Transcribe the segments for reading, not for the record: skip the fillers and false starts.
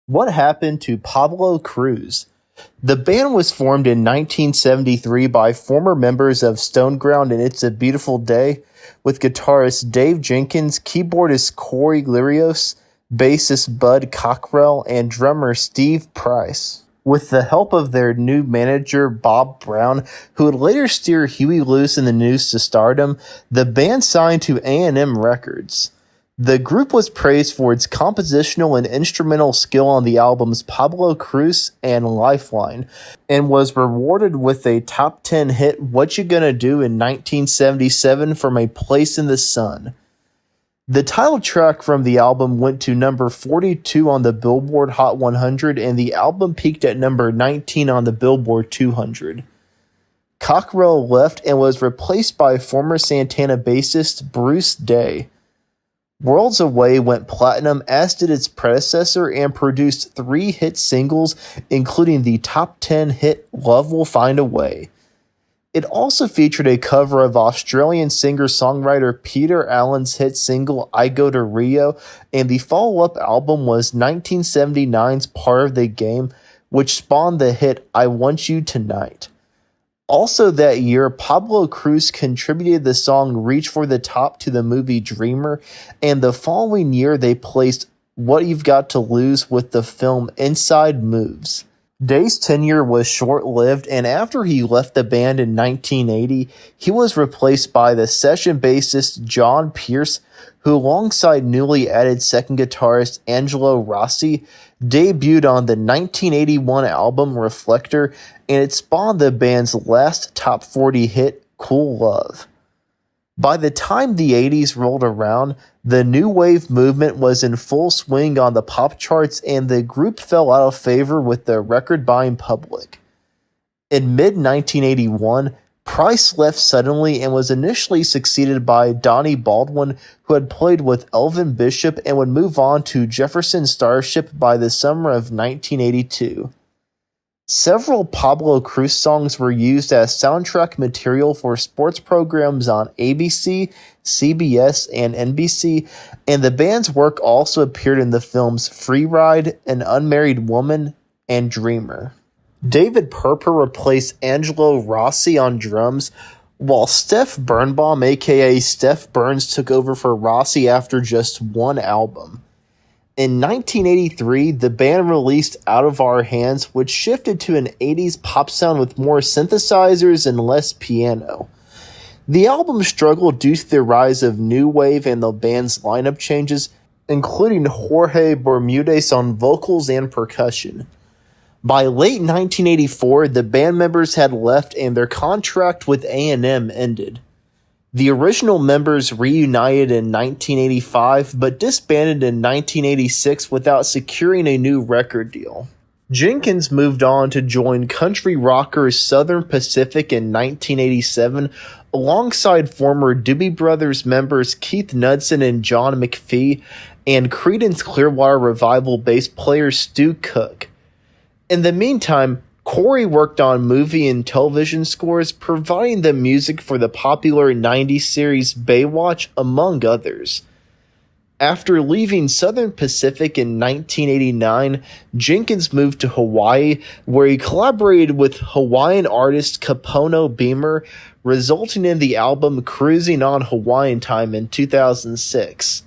What happened to Pablo Cruz? The band was formed in 1973 by former members of Stoneground and It's a Beautiful Day, with guitarist Dave Jenkins, keyboardist Corey Lirios, bassist Bud Cockrell, and drummer Steve Price. With the help of their new manager Bob Brown, who would later steer Huey Lewis and the News to stardom, the band signed to A&M Records. The group was praised for its compositional and instrumental skill on the albums Pablo Cruz and Lifeline, and was rewarded with a top 10 hit What You Gonna Do in 1977 from A Place in the Sun. The title track from the album went to number 42 on the Billboard Hot 100, and the album peaked at number 19 on the Billboard 200. Cockrell left and was replaced by former Santana bassist Bruce Day. Worlds Away went platinum, as did its predecessor, and produced 3 hit singles, including the top 10 hit Love Will Find a Way. It also featured a cover of Australian singer-songwriter Peter Allen's hit single I Go to Rio, and the follow-up album was 1979's Part of the Game, which spawned the hit I Want You Tonight. Also that year, Pablo Cruz contributed the song Reach for the Top to the movie Dreamer, and the following year they placed What You've Got to Lose with the film Inside Moves. Day's tenure was short-lived, and after he left the band in 1980, he was replaced by the session bassist John Pierce, who alongside newly added second guitarist Angelo Rossi, debuted on the 1981 album Reflector, and it spawned the band's last top 40 hit, Cool Love. By the time the 80s rolled around, the new wave movement was in full swing on the pop charts, and the group fell out of favor with the record-buying public. In mid-1981, Price left suddenly and was initially succeeded by Donnie Baldwin, who had played with Elvin Bishop and would move on to Jefferson Starship by the summer of 1982. Several Pablo Cruz songs were used as soundtrack material for sports programs on ABC, CBS, and NBC, and the band's work also appeared in the films Free Ride, An Unmarried Woman, and Dreamer. David Perper replaced Angelo Rossi on drums, while Steph Birnbaum, aka Steph Burns, took over for Rossi after just one album. In 1983, the band released Out of Our Hands, which shifted to an 80s pop sound with more synthesizers and less piano. The album struggled due to the rise of new wave and the band's lineup changes, including Jorge Bermudez on vocals and percussion. By late 1984, the band members had left and their contract with A&M ended. The original members reunited in 1985, but disbanded in 1986 without securing a new record deal. Jenkins moved on to join country rockers Southern Pacific in 1987, alongside former Doobie Brothers members Keith Knudsen and John McPhee, and Creedence Clearwater Revival bass player Stu Cook. In the meantime, Corey worked on movie and television scores, providing the music for the popular 90s series Baywatch, among others. After leaving Southern Pacific in 1989, Jenkins moved to Hawaii, where he collaborated with Hawaiian artist Kapono Beamer, resulting in the album Cruising on Hawaiian Time in 2006.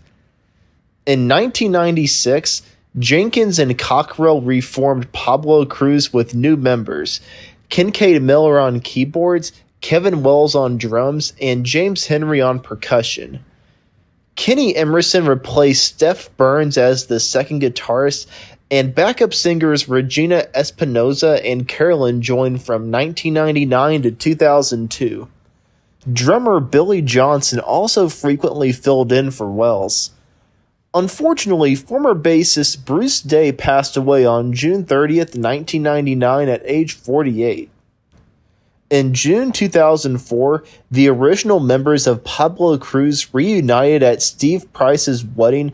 In 1996, Jenkins and Cockrell reformed Pablo Cruz with new members, Kincaid Miller on keyboards, Kevin Wells on drums, and James Henry on percussion. Kenny Emerson replaced Steph Burns as the second guitarist, and backup singers Regina Espinosa and Carolyn joined from 1999 to 2002. Drummer Billy Johnson also frequently filled in for Wells. Unfortunately, former bassist Bruce Day passed away on June 30th, 1999 at age 48. In June 2004, the original members of Pablo Cruz reunited at Steve Price's wedding,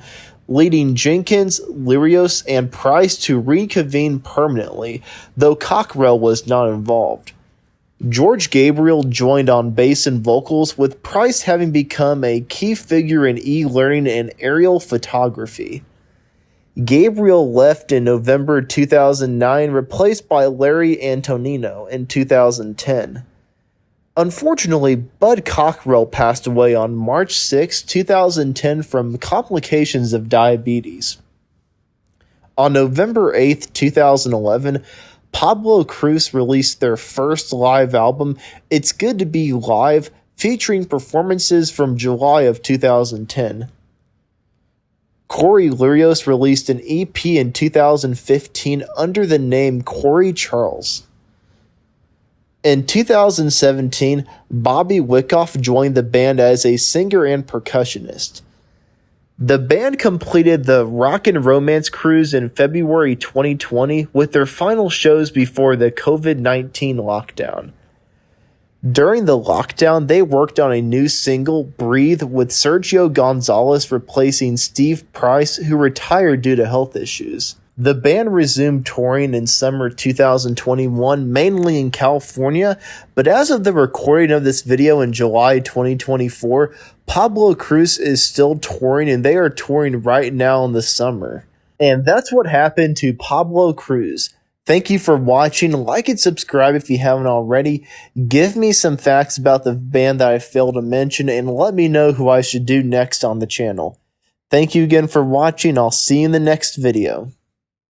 leading Jenkins, Lirios, and Price to reconvene permanently, though Cockrell was not involved. George Gabriel joined on bass and vocals, with Price having become a key figure in e-learning and aerial photography. Gabriel left in November 2009, replaced by Larry Antonino in 2010. Unfortunately, Bud Cockrell passed away on March 6, 2010 from complications of diabetes. On November 8, 2011, Pablo Cruz released their first live album, It's Good to Be Live, featuring performances from July of 2010. Corey Lurios released an EP in 2015 under the name Corey Charles. In 2017, Bobby Wyckoff joined the band as a singer and percussionist. The band completed the Rock and Romance Cruise in February 2020 with their final shows before the COVID-19 lockdown. During the lockdown, they worked on a new single, Breathe, with Sergio Gonzalez replacing Steve Price, who retired due to health issues. The band resumed touring in summer 2021, mainly in California, but as of the recording of this video in July 2024, Pablo Cruz is still touring, and they are touring right now in the summer. And that's what happened to Pablo Cruz. Thank you for watching. Like and subscribe if you haven't already. Give me some facts about the band that I failed to mention, and let me know who I should do next on the channel. Thank you again for watching. I'll see you in the next video.